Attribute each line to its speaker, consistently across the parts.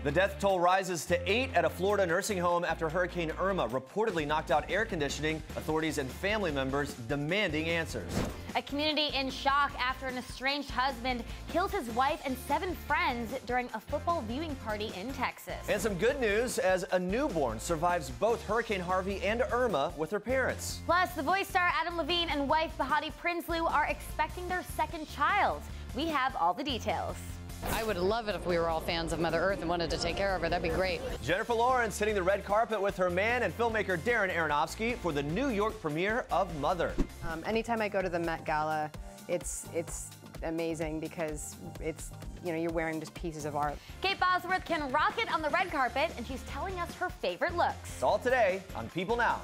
Speaker 1: The death toll rises to 8 at a Florida nursing home after Hurricane Irma reportedly knocked out air conditioning. Authorities and family members demanding answers.
Speaker 2: A community in shock after an estranged husband kills his wife and 7 friends during a football viewing party in Texas.
Speaker 1: And some good news as a newborn survives both Hurricane Harvey and Irma with her parents.
Speaker 2: Plus, The Voice star Adam Levine and wife Behati Prinsloo are expecting their second child. We have all the details.
Speaker 3: I would love it if we were all fans of Mother Earth and wanted to take care of her. That'd be great.
Speaker 1: Jennifer Lawrence hitting the red carpet with her man and filmmaker Darren Aronofsky for the New York premiere of Mother.
Speaker 4: Anytime I go to the Met Gala, it's amazing because it's, you're wearing just pieces of art.
Speaker 2: Kate Bosworth can rock it on the red carpet, and she's telling us her favorite looks.
Speaker 1: It's all today on People Now.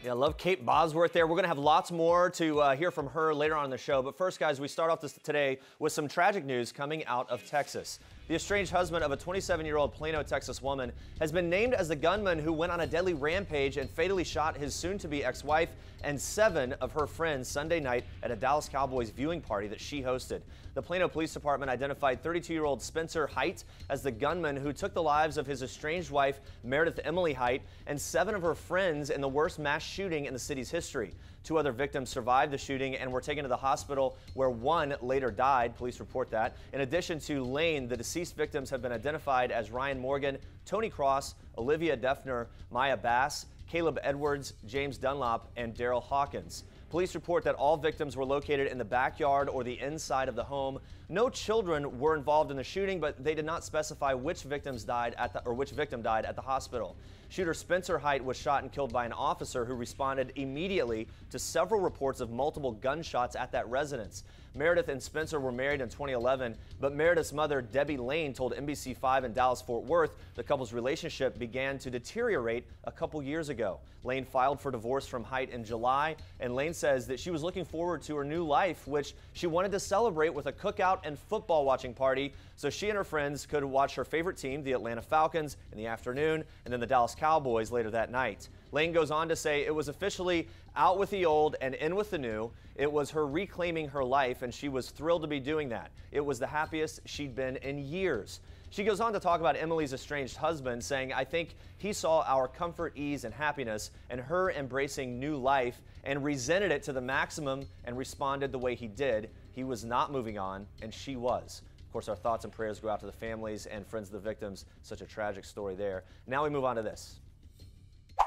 Speaker 1: Yeah, I love Kate Bosworth there. We're going to have lots more to hear from her later on in the show. But first, guys, we start off today with some tragic news coming out of Texas. The estranged husband of a 27-year-old Plano, Texas woman has been named as the gunman who went on a deadly rampage and fatally shot his soon-to-be ex-wife and 7 of her friends Sunday night at a Dallas Cowboys viewing party that she hosted. The Plano Police Department identified 32-year-old Spencer Height as the gunman who took the lives of his estranged wife, Meredith Emily Height, and 7 of her friends in the worst mass shooting in the city's history. 2 other victims survived the shooting and were taken to the hospital, where 1 later died. Police report that. In addition to Lane, the deceased victims have been identified as Ryan Morgan, Tony Cross, Olivia Defner, Maya Bass, Caleb Edwards, James Dunlop, and Daryl Hawkins. Police report that all victims were located in the backyard or the inside of the home. No children were involved in the shooting, but they did not specify which victim died at the hospital. Shooter Spencer Height was shot and killed by an officer who responded immediately to several reports of multiple gunshots at that residence. Meredith and Spencer were married in 2011, but Meredith's mother, Debbie Lane, told NBC5 in Dallas-Fort Worth the couple's relationship began to deteriorate a couple years ago. Lane filed for divorce from Height in July, and Lane says that she was looking forward to her new life, which she wanted to celebrate with a cookout and football watching party so she and her friends could watch her favorite team, the Atlanta Falcons, in the afternoon, and then the Dallas Cowboys later that night. Lane goes on to say it was officially out with the old and in with the new. It was her reclaiming her life, and she was thrilled to be doing that. It was the happiest she'd been in years. She goes on to talk about Emily's estranged husband, saying, I think he saw our comfort, ease, and happiness and her embracing new life and resented it to the maximum and responded the way he did. He was not moving on, and she was. Of course, our thoughts and prayers go out to the families and friends of the victims. Such a tragic story there. Now we move on to this.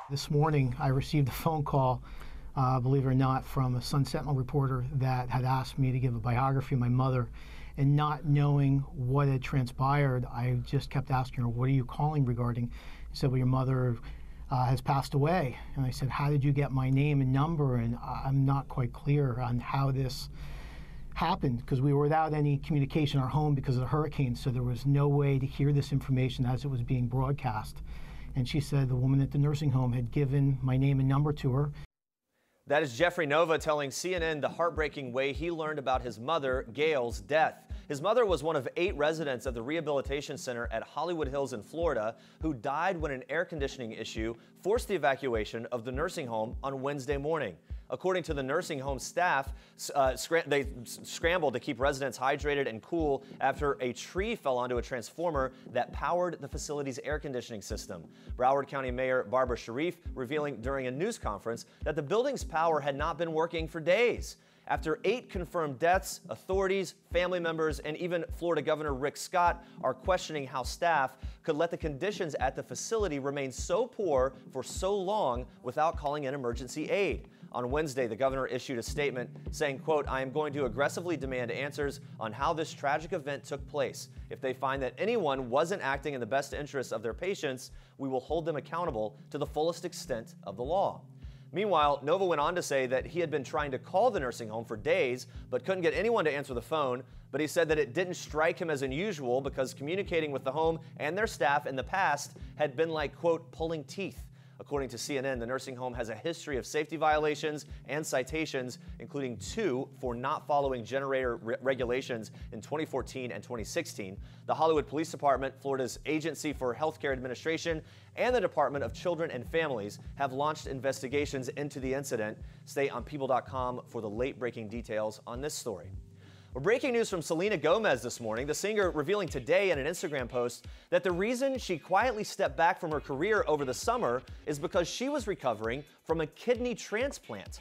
Speaker 5: This morning, I received a phone call, believe it or not, from a Sun Sentinel reporter that had asked me to give a biography of my mother. And not knowing what had transpired, I just kept asking her, what are you calling regarding? She said, well, your mother has passed away. And I said, how did you get my name and number? And I'm not quite clear on how this happened, because we were without any communication in our home because of the hurricane, so there was no way to hear this information as it was being broadcast. And she said the woman at the nursing home had given my name and number to her.
Speaker 1: That is Jeffrey Nova telling CNN the heartbreaking way he learned about his mother, Gail's, death. His mother was one of 8 residents of the rehabilitation center at Hollywood Hills in Florida who died when an air conditioning issue forced the evacuation of the nursing home on Wednesday morning. According to the nursing home staff, they scrambled to keep residents hydrated and cool after a tree fell onto a transformer that powered the facility's air conditioning system. Broward County Mayor Barbara Sharif revealing during a news conference that the building's power had not been working for days. After 8 confirmed deaths, authorities, family members, and even Florida Governor Rick Scott are questioning how staff could let the conditions at the facility remain so poor for so long without calling in emergency aid. On Wednesday, the governor issued a statement saying, quote, I am going to aggressively demand answers on how this tragic event took place. If they find that anyone wasn't acting in the best interests of their patients, we will hold them accountable to the fullest extent of the law. Meanwhile, Nova went on to say that he had been trying to call the nursing home for days, but couldn't get anyone to answer the phone. But he said that it didn't strike him as unusual because communicating with the home and their staff in the past had been like, quote, pulling teeth. According to CNN, the nursing home has a history of safety violations and citations, including 2 for not following generator regulations in 2014 and 2016. The Hollywood Police Department, Florida's Agency for Healthcare Administration, and the Department of Children and Families have launched investigations into the incident. Stay on People.com for the late-breaking details on this story. Well, breaking news from Selena Gomez this morning. The singer revealing today in an Instagram post that the reason she quietly stepped back from her career over the summer is because she was recovering from a kidney transplant.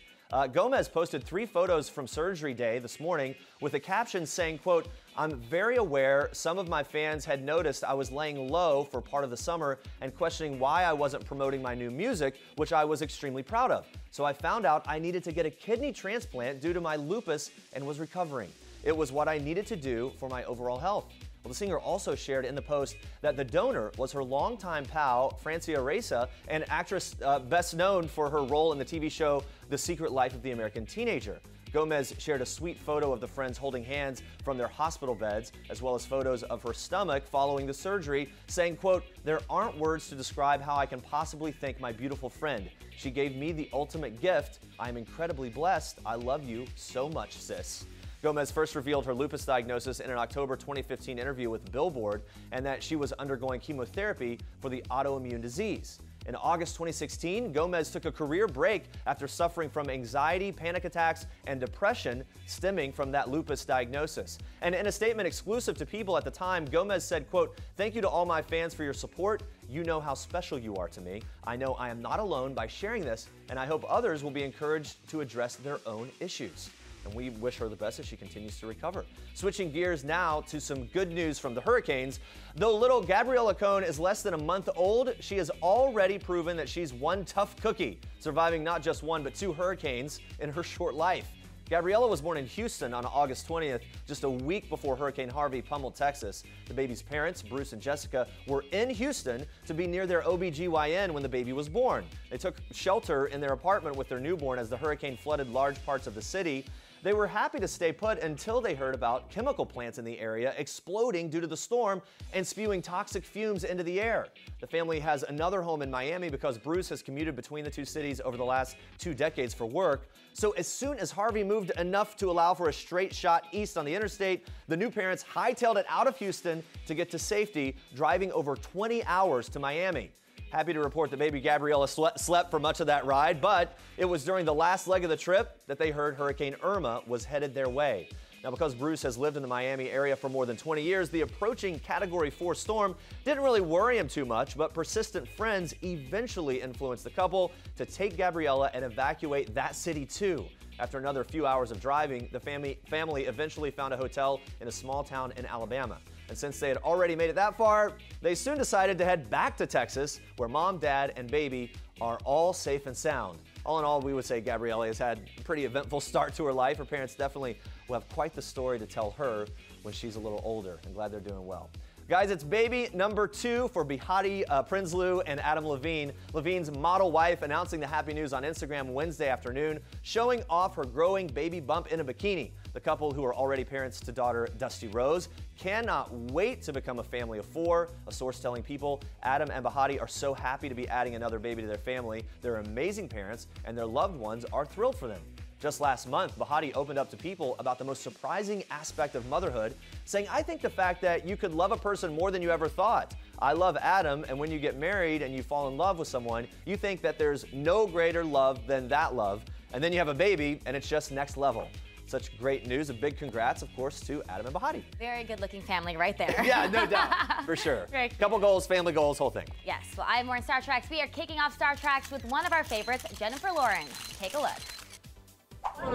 Speaker 1: Gomez posted 3 photos from surgery day this morning with a caption saying, quote, "I'm very aware some of my fans had noticed I was laying low for part of the summer and questioning why I wasn't promoting my new music, which I was extremely proud of. So I found out I needed to get a kidney transplant due to my lupus and was recovering. It was what I needed to do for my overall health." Well, the singer also shared in the post that the donor was her longtime pal, Francia Raisa, an actress best known for her role in the TV show The Secret Life of the American Teenager. Gomez shared a sweet photo of the friends holding hands from their hospital beds, as well as photos of her stomach following the surgery, saying, quote, "There aren't words to describe how I can possibly thank my beautiful friend. She gave me the ultimate gift. I'm incredibly blessed. I love you so much, sis." Gomez first revealed her lupus diagnosis in an October 2015 interview with Billboard, and that she was undergoing chemotherapy for the autoimmune disease. In August 2016, Gomez took a career break after suffering from anxiety, panic attacks, and depression stemming from that lupus diagnosis. And in a statement exclusive to People at the time, Gomez said, quote, "Thank you to all my fans for your support. You know how special you are to me. I know I am not alone by sharing this, and I hope others will be encouraged to address their own issues." And we wish her the best as she continues to recover. Switching gears now to some good news from the Hurricanes. Though little Gabriella Cohn is less than a month old, she has already proven that she's one tough cookie, surviving not just 1 but 2 hurricanes in her short life. Gabriella was born in Houston on August 20th, just a week before Hurricane Harvey pummeled Texas. The baby's parents, Bruce and Jessica, were in Houston to be near their OBGYN when the baby was born. They took shelter in their apartment with their newborn as the hurricane flooded large parts of the city. They were happy to stay put until they heard about chemical plants in the area exploding due to the storm and spewing toxic fumes into the air. The family has another home in Miami because Bruce has commuted between the 2 cities over the last 2 decades for work. So as soon as Harvey moved enough to allow for a straight shot east on the interstate, the new parents hightailed it out of Houston to get to safety, driving over 20 hours to Miami. Happy to report that baby Gabriella slept for much of that ride, but it was during the last leg of the trip that they heard Hurricane Irma was headed their way. Now, because Bruce has lived in the Miami area for more than 20 years, the approaching Category 4 storm didn't really worry him too much, but persistent friends eventually influenced the couple to take Gabriella and evacuate that city too. After another few hours of driving, the family eventually found a hotel in a small town in Alabama. And since they had already made it that far, they soon decided to head back to Texas, where mom, dad, and baby are all safe and sound. All in all, we would say Gabriella has had a pretty eventful start to her life. Her parents definitely will have quite the story to tell her when she's a little older. I'm glad they're doing well. Guys, it's baby number 2 for Behati Prinsloo and Adam Levine. Levine's model wife announcing the happy news on Instagram Wednesday afternoon, showing off her growing baby bump in a bikini. The couple, who are already parents to daughter Dusty Rose, cannot wait to become a family of 4. A source telling People, Adam and Behati are so happy to be adding another baby to their family. They're amazing parents, and their loved ones are thrilled for them. Just last month, Behati opened up to People about the most surprising aspect of motherhood, saying, "I think the fact that you could love a person more than you ever thought. I love Adam, and when you get married and you fall in love with someone, you think that there's no greater love than that love, and then you have a baby, and it's just next level." Such great news. A big congrats, of course, to Adam and Behati.
Speaker 2: Very good-looking family right there.
Speaker 1: Yeah, no doubt, for sure. Couple goals, family goals, whole thing.
Speaker 2: Yes, well, I have more in Star Treks. We are kicking off Star Treks with one of our favorites, Jennifer Lawrence. Take a look.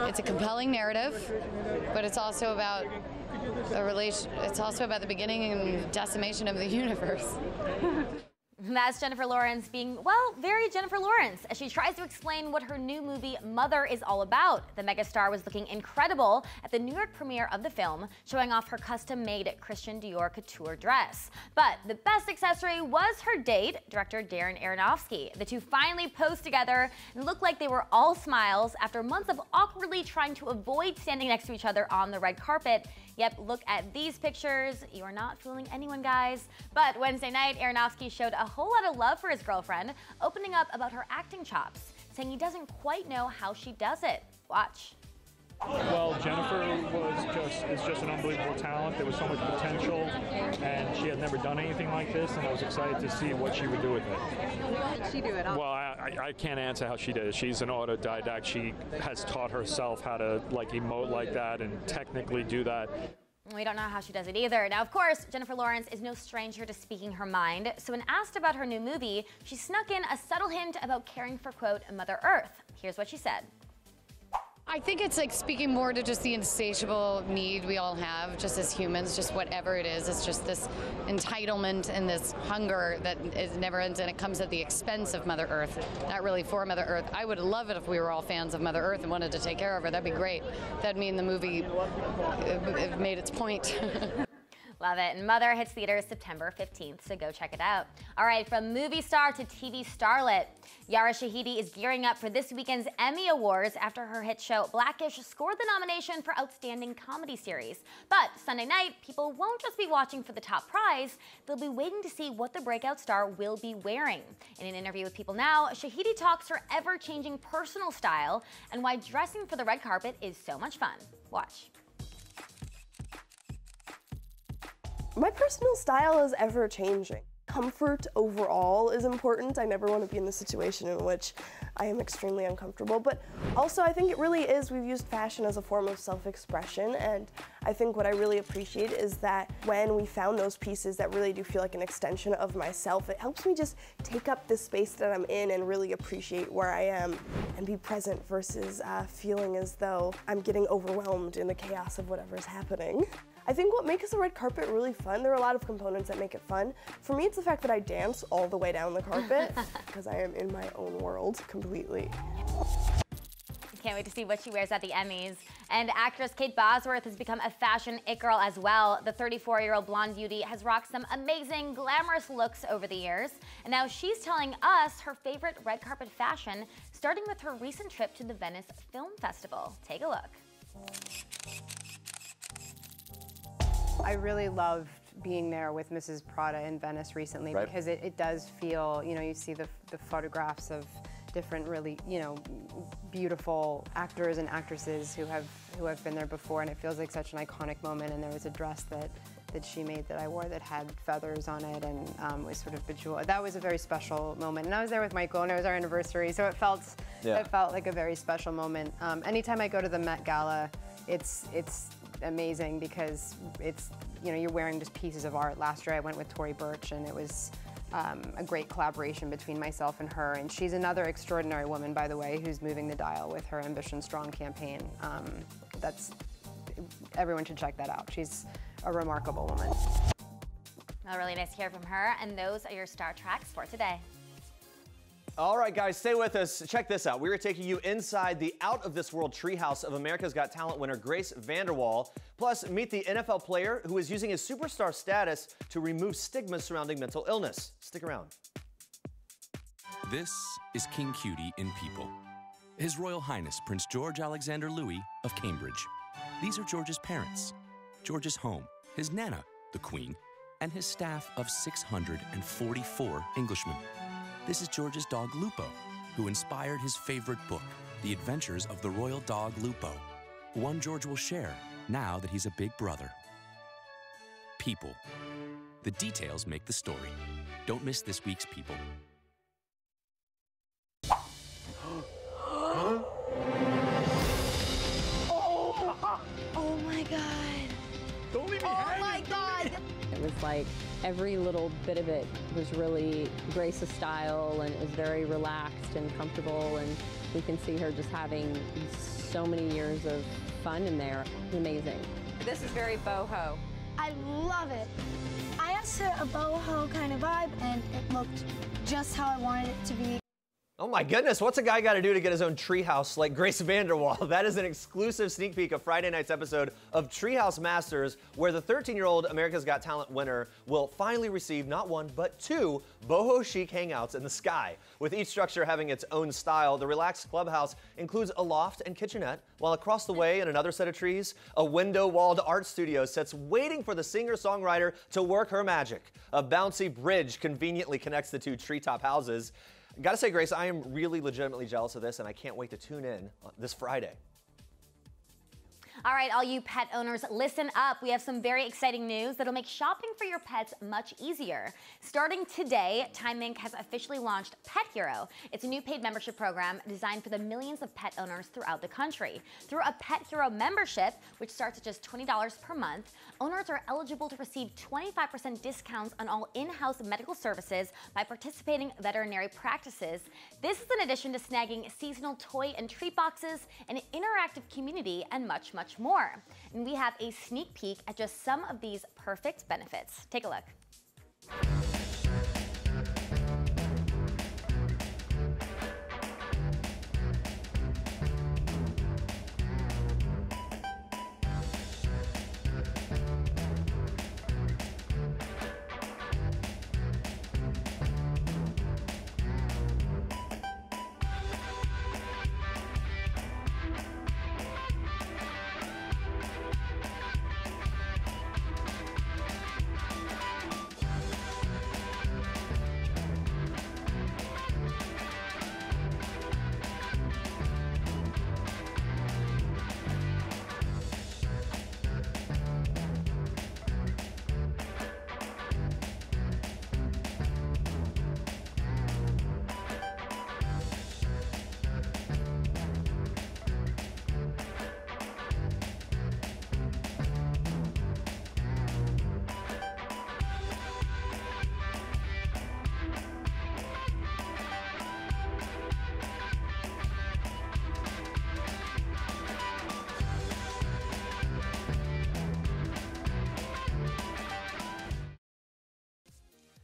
Speaker 3: It's a compelling narrative, but it's also about it's also about the beginning and decimation of the universe.
Speaker 2: That's Jennifer Lawrence being, well, very Jennifer Lawrence, as she tries to explain what her new movie Mother is all about. The megastar was looking incredible at the New York premiere of the film, showing off her custom-made Christian Dior couture dress. But the best accessory was her date, director Darren Aronofsky. The two finally posed together and looked like they were all smiles after months of awkwardly trying to avoid standing next to each other on the red carpet. Yep, look at these pictures. You are not fooling anyone, guys. But Wednesday night, Aronofsky showed a whole lot of love for his girlfriend, opening up about her acting chops, saying he doesn't quite know how she does it. Watch.
Speaker 6: Well, Jennifer is just an unbelievable talent. There was so much potential, and she had never done anything like this, and I was excited to see what she would do with it.
Speaker 7: How did she do it?
Speaker 6: Well, I can't answer how she did it. She's an autodidact. She has taught herself how to emote like that and technically do that.
Speaker 2: We don't know how she does it either. Now, of course, Jennifer Lawrence is no stranger to speaking her mind. So when asked about her new movie, she snuck in a subtle hint about caring for, quote, Mother Earth. Here's what she said.
Speaker 3: I think it's like speaking more to just the insatiable need we all have, just as humans, just whatever it is. It's just this entitlement and this hunger that is never ends, and it comes at the expense of Mother Earth, not really for Mother Earth. I would love it if we were all fans of Mother Earth and wanted to take care of her. That'd be great. That'd mean the movie it made its point.
Speaker 2: Love it. And Mother hits theaters September 15th, so go check it out. All right, from movie star to TV starlet, Yara Shahidi is gearing up for this weekend's Emmy Awards after her hit show Blackish scored the nomination for Outstanding Comedy Series. But Sunday night, people won't just be watching for the top prize, they'll be waiting to see what the breakout star will be wearing. In an interview with People Now, Shahidi talks her ever-changing personal style and why dressing for the red carpet is so much fun. Watch.
Speaker 8: My personal style is ever changing. Comfort overall is important. I never want to be in the situation in which I am extremely uncomfortable, but also I think it really is, we've used fashion as a form of self-expression, and I think what I really appreciate is that when we found those pieces that really do feel like an extension of myself, it helps me just take up the space that I'm in and really appreciate where I am and be present versus feeling as though I'm getting overwhelmed in the chaos of whatever's happening. I think what makes the red carpet really fun, there are a lot of components that make it fun. For me, it's the fact that I dance all the way down the carpet because I am in my own world completely.
Speaker 2: Can't wait to see what she wears at the Emmys. And actress Kate Bosworth has become a fashion it girl as well. The 34-year-old blonde beauty has rocked some amazing, glamorous looks over the years. And now she's telling us her favorite red carpet fashion, starting with her recent trip to the Venice Film Festival. Take a look.
Speaker 4: I really loved being there with Mrs. Prada in Venice recently, right? Because it does feel, you know, you see the photographs of different really, you know, beautiful actors and actresses who have been there before, and it feels like such an iconic moment. And there was a dress that she made that I wore that had feathers on it and was sort of bejeweled. That was a very special moment. And I was there with Michael, and it was our anniversary, so it felt like a very special moment. Anytime I go to the Met Gala, it's amazing because it's, you know, you're wearing just pieces of art. Last year I went with Tory Burch, and it was a great collaboration between myself and her. And she's another extraordinary woman, by the way, who's moving the dial with her Ambition Strong campaign. Everyone should check that out. She's a remarkable woman.
Speaker 2: Well, really nice to hear from her. And those are your Star Treks for today.
Speaker 1: All right, guys, stay with us. Check this out. We're taking you inside the out-of-this-world treehouse of America's Got Talent winner Grace VanderWaal. Plus, meet the NFL player who is using his superstar status to remove stigmas surrounding mental illness. Stick around.
Speaker 9: This is King Cutie in People. His Royal Highness Prince George Alexander Louis of Cambridge. These are George's parents, George's home, his Nana, the Queen, and his staff of 644 Englishmen. This is George's dog Lupo, who inspired his favorite book, The Adventures of the Royal Dog Lupo, one George will share now that he's a big brother. People. The details make the story. Don't miss this week's People.
Speaker 10: Oh my God.
Speaker 6: Don't leave me hanging.
Speaker 10: Oh my God.
Speaker 11: It was like every little bit of it was really Grace's style, and it was very relaxed and comfortable, and we can see her just having so many years of fun in there. Amazing.
Speaker 10: This is very boho.
Speaker 12: I love it. I asked her a boho kind of vibe, and it looked just how I wanted it to be.
Speaker 1: Oh my goodness, what's a guy got to do to get his own treehouse like Grace VanderWaal? That is an exclusive sneak peek of Friday night's episode of Treehouse Masters, where the 13-year-old America's Got Talent winner will finally receive not one, but two boho chic hangouts in the sky. With each structure having its own style, the relaxed clubhouse includes a loft and kitchenette, while across the way in another set of trees, a window-walled art studio sits waiting for the singer-songwriter to work her magic. A bouncy bridge conveniently connects the two treetop houses. Gotta say, Grace, I am really legitimately jealous of this, and I can't wait to tune in this Friday.
Speaker 2: All right, all you pet owners, listen up. We have some very exciting news that'll make shopping for your pets much easier. Starting today, Time Inc. has officially launched Pet Hero. It's a new paid membership program designed for the millions of pet owners throughout the country. Through a Pet Hero membership, which starts at just $20 per month, owners are eligible to receive 25% discounts on all in-house medical services by participating veterinary practices. This is in addition to snagging seasonal toy and treat boxes, an interactive community, and much more. And we have a sneak peek at just some of these perfect benefits. Take a look.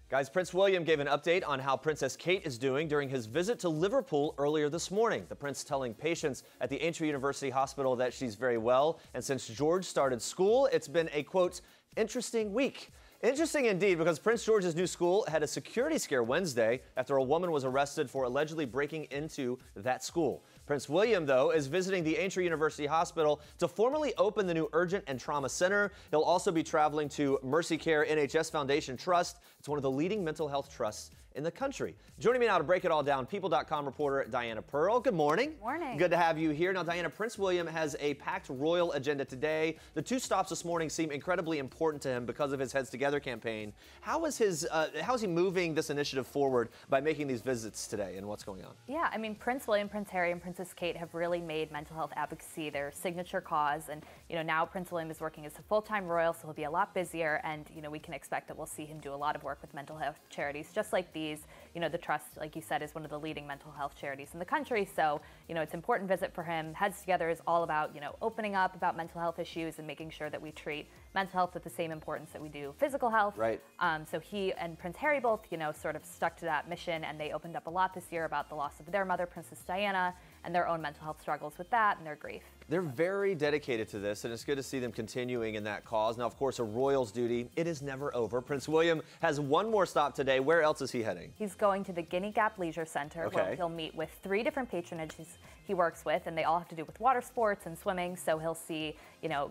Speaker 1: Guys, Prince William gave an update on how Princess Kate is doing during his visit to Liverpool earlier this morning. The prince telling patients at the Andrea University Hospital that she's very well, and since George started school, it's been a, quote, interesting week. Interesting indeed, because Prince George's new school had a security scare Wednesday after a woman was arrested for allegedly breaking into that school. Prince William, though, is visiting the Andrea University Hospital to formally open the new Urgent and Trauma Center. He'll also be traveling to Mercy Care NHS Foundation Trust. It's one of the leading mental health trusts in the country. Joining me now to break it all down, People.com reporter Diana Pearl. Good morning.
Speaker 10: Morning.
Speaker 1: Good to have you here. Now, Diana, Prince William has a packed royal agenda today. The two stops this morning seem incredibly important to him because of his Heads Together campaign. How is he moving this initiative forward by making these visits today, and what's going on?
Speaker 10: Yeah, I mean, Prince William, Prince Harry, and Princess Kate have really made mental health advocacy their signature cause. And, now Prince William is working as a full-time royal, so he'll be a lot busier. And, we can expect that we'll see him do a lot of work with mental health charities, just like these. The Trust, like you said, is one of the leading mental health charities in the country. So, it's an important visit for him. Heads Together is all about, opening up about mental health issues and making sure that we treat mental health with the same importance that we do physical health.
Speaker 1: Right.
Speaker 10: So he and Prince Harry both, sort of stuck to that mission, and they opened up a lot this year about the loss of their mother, Princess Diana, and their own mental health struggles with that and their grief.
Speaker 1: They're very dedicated to this, and it's good to see them continuing in that cause. Now, of course, a royal's duty, it is never over. Prince William has one more stop today. Where else is he heading?
Speaker 10: He's going to the Guinea Gap Leisure Center, where he'll meet with 3 different patronages he works with, and they all have to do with water sports and swimming. So he'll see,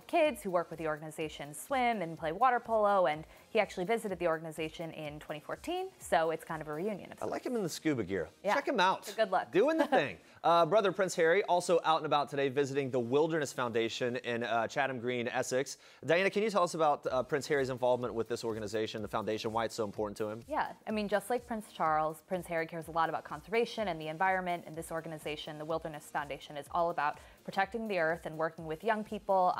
Speaker 10: kids who work with the organization swim and play water polo, and he actually visited the organization in 2014, so it's kind of a reunion.
Speaker 1: I like him in the scuba gear.
Speaker 10: Yeah.
Speaker 1: Check him out.
Speaker 10: Good luck.
Speaker 1: Doing the thing. Brother Prince Harry also out and about today visiting the Wilderness Foundation in Chatham Green, Essex. Diana, can you tell us about Prince Harry's involvement with this organization, the foundation, why it's so important to him?
Speaker 10: Yeah, I mean, just like Prince Charles, Prince Harry cares a lot about conservation and the environment, and this organization, the Wilderness Foundation, is all about protecting the earth and working with young people.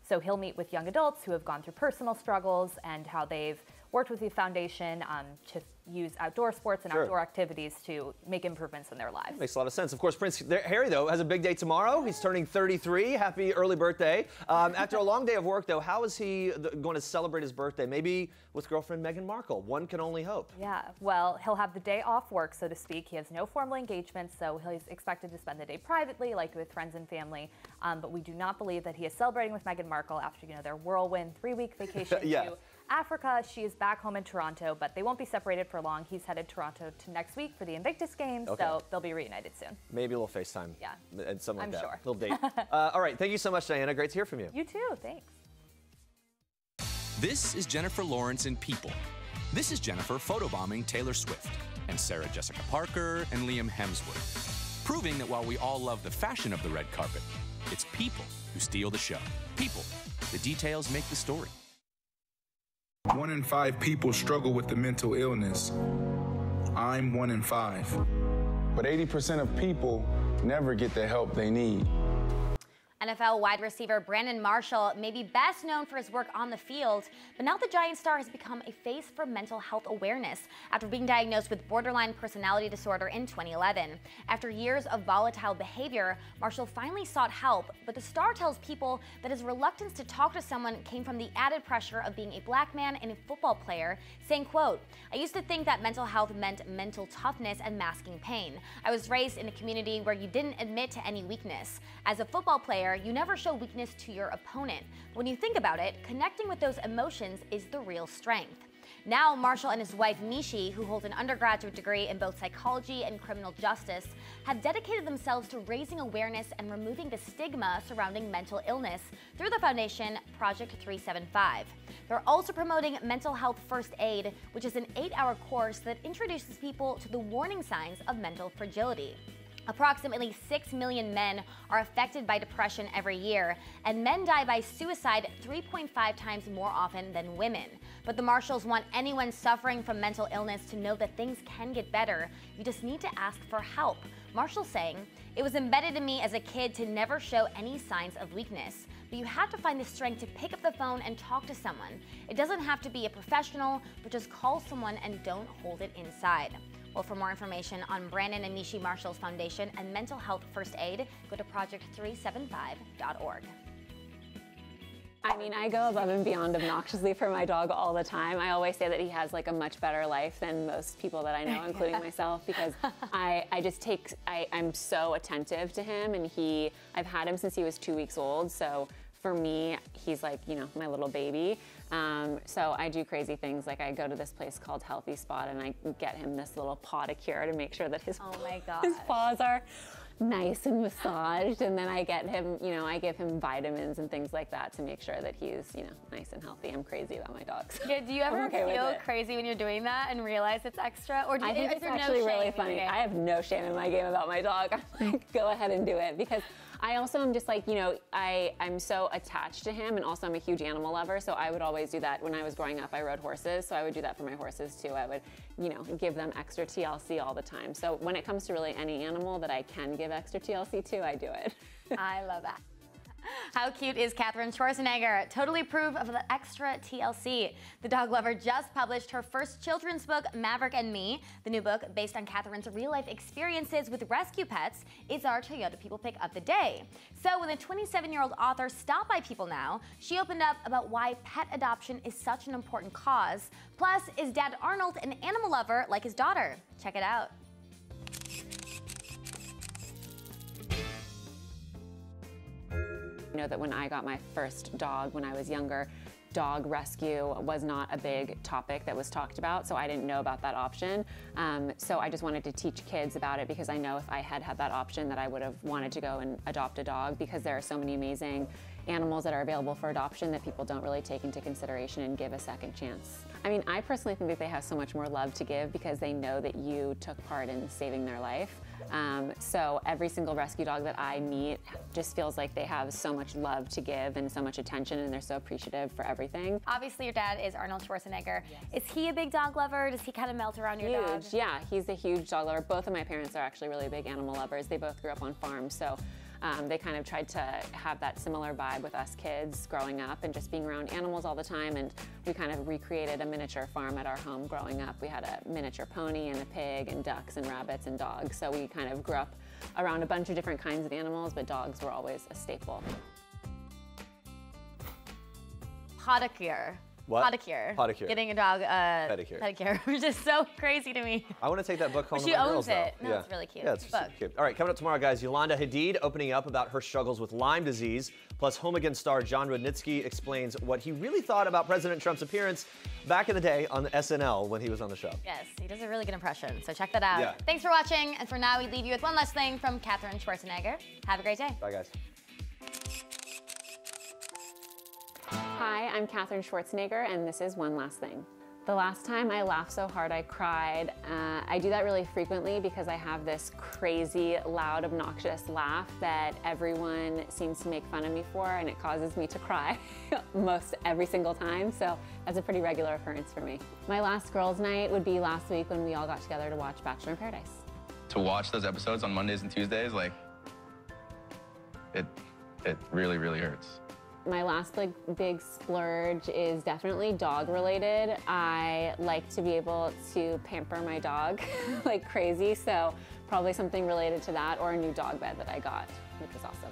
Speaker 10: So he'll meet with young adults who have gone through personal struggles and how they've worked with the foundation to use outdoor sports and outdoor activities to make improvements in their lives.
Speaker 1: Makes a lot of sense. Of course, Prince Harry, though, has a big day tomorrow. He's turning 33. Happy early birthday. After a long day of work, though, how is he going to celebrate his birthday? Maybe with girlfriend Meghan Markle. One can only hope.
Speaker 10: Yeah, well, he'll have the day off work, so to speak. He has no formal engagements, so he's expected to spend the day privately, like with friends and family. But we do not believe that he is celebrating with Meghan Markle after, their whirlwind 3-week vacation to Africa. She is back home in Toronto, but they won't be separated for long. He's headed to Toronto next week for the Invictus Games, so they'll be reunited soon.
Speaker 1: Maybe a little FaceTime.
Speaker 10: Yeah.
Speaker 1: And something like that.
Speaker 10: I'm sure.
Speaker 1: Little date. All right. Thank you so much, Diana. Great to hear from you.
Speaker 10: You too. Thanks.
Speaker 9: This is Jennifer Lawrence in People. This is Jennifer photobombing Taylor Swift and Sarah Jessica Parker and Liam Hemsworth, proving that while we all love the fashion of the red carpet, it's people who steal the show. People. The details make the story.
Speaker 7: 1 in 5 people struggle with the mental illness. I'm 1 in 5. But 80% of people never get the help they need.
Speaker 2: NFL wide receiver Brandon Marshall may be best known for his work on the field, but now the Giants star has become a face for mental health awareness after being diagnosed with borderline personality disorder in 2011. After years of volatile behavior, Marshall finally sought help, but the star tells people that his reluctance to talk to someone came from the added pressure of being a black man and a football player, saying, quote, "I used to think that mental health meant mental toughness and masking pain. I was raised in a community where you didn't admit to any weakness. As a football player, you never show weakness to your opponent. When you think about it, connecting with those emotions is the real strength." Now, Marshall and his wife, Mishi, who holds an undergraduate degree in both psychology and criminal justice, have dedicated themselves to raising awareness and removing the stigma surrounding mental illness through the foundation Project 375. They're also promoting Mental Health First Aid, which is an 8-hour course that introduces people to the warning signs of mental fragility. Approximately 6 million men are affected by depression every year, and men die by suicide 3.5 times more often than women. But the Marshalls want anyone suffering from mental illness to know that things can get better. You just need to ask for help. Marshall saying, "It was embedded in me as a kid to never show any signs of weakness. But you have to find the strength to pick up the phone and talk to someone. It doesn't have to be a professional, but just call someone and don't hold it inside." Well, for more information on Brandon and Mishi Marshall's foundation and Mental Health First Aid, go to project375.org.
Speaker 11: I mean, I go above and beyond obnoxiously for my dog all the time. I always say that he has like a much better life than most people that I know, including myself, because I'm so attentive to him, and I've had him since he was 2 weeks old. So for me, he's like, my little baby. So I do crazy things, like I go to this place called Healthy Spot and I get him this little podicure to make sure that his paws are nice and massaged, and then I get him, I give him vitamins and things like that to make sure that he's, nice and healthy. I'm crazy about my dogs.
Speaker 2: Yeah, do you ever feel crazy when you're doing that and realize it's extra? Or
Speaker 11: I think it's actually really funny. I have no shame in my game about my dog. I'm like, go ahead and do it, because I also am just like, I'm so attached to him, and also I'm a huge animal lover, so I would always do that. When I was growing up, I rode horses, so I would do that for my horses too. I would, give them extra TLC all the time. So when it comes to really any animal that I can give extra TLC to, I do it.
Speaker 2: I love that. How cute is Katherine Schwarzenegger? Totally approve of the extra TLC. The dog lover just published her first children's book, Maverick and Me. The new book, based on Katherine's real-life experiences with rescue pets, is our Toyota People Pick of the day. So when the 27-year-old author stopped by People Now, she opened up about why pet adoption is such an important cause. Plus, is Dad Arnold an animal lover like his daughter? Check it out.
Speaker 11: I know that when I got my first dog when I was younger, dog rescue was not a big topic that was talked about, so I didn't know about that option. So I just wanted to teach kids about it, because I know if I had had that option that I would have wanted to go and adopt a dog, because there are so many amazing animals that are available for adoption that people don't really take into consideration and give a second chance. I mean, I personally think that they have so much more love to give because they know that you took part in saving their life. So every single rescue dog that I meet just feels like they have so much love to give and so much attention, and they're so appreciative for everything.
Speaker 2: Obviously, your dad is Arnold Schwarzenegger. Yes. Is he a big dog lover? Does he kind of melt around your dog?
Speaker 11: Yeah, he's a huge dog lover. Both of my parents are actually really big animal lovers. They both grew up on farms, so
Speaker 12: They kind of tried to have that similar vibe with us kids growing up and just being around animals all the time, and we kind of recreated a miniature farm at our home growing up. We had a miniature pony and a pig and ducks and rabbits and dogs, so we kind of grew up around a bunch of different kinds of animals, but dogs were always a staple.
Speaker 2: Pedicure.
Speaker 1: What?
Speaker 2: Pedicure.
Speaker 1: Pedicure.
Speaker 2: Getting a dog
Speaker 1: pedicure,
Speaker 2: which is so crazy to me.
Speaker 1: I want to take that book home
Speaker 2: But
Speaker 1: to
Speaker 2: she
Speaker 1: my
Speaker 2: owns
Speaker 1: girls,
Speaker 2: it.
Speaker 1: though.
Speaker 2: No, it's really cute.
Speaker 1: Yeah, it's super cute. All right, coming up tomorrow, guys, Yolanda Hadid opening up about her struggles with Lyme disease. Plus, Home Again star John Rudnitsky explains what he really thought about President Trump's appearance back in the day on the SNL when he was on the show.
Speaker 2: Yes, he does a really good impression, so check that out.
Speaker 1: Yeah.
Speaker 2: Thanks for watching, and for now, we leave you with one last thing from Katherine Schwarzenegger. Have a great day.
Speaker 1: Bye, guys.
Speaker 12: Hi, I'm Katherine Schwarzenegger, and this is One Last Thing. The last time I laughed so hard I cried, I do that really frequently because I have this crazy, loud, obnoxious laugh that everyone seems to make fun of me for, and it causes me to cry most every single time, so that's a pretty regular occurrence for me. My last girls' night would be last week when we all got together to watch Bachelor in Paradise.
Speaker 13: To watch those episodes on Mondays and Tuesdays, like, it really, really hurts.
Speaker 12: My last big splurge is definitely dog related. I like to be able to pamper my dog like crazy, so probably something related to that or a new dog bed that I got, which was awesome.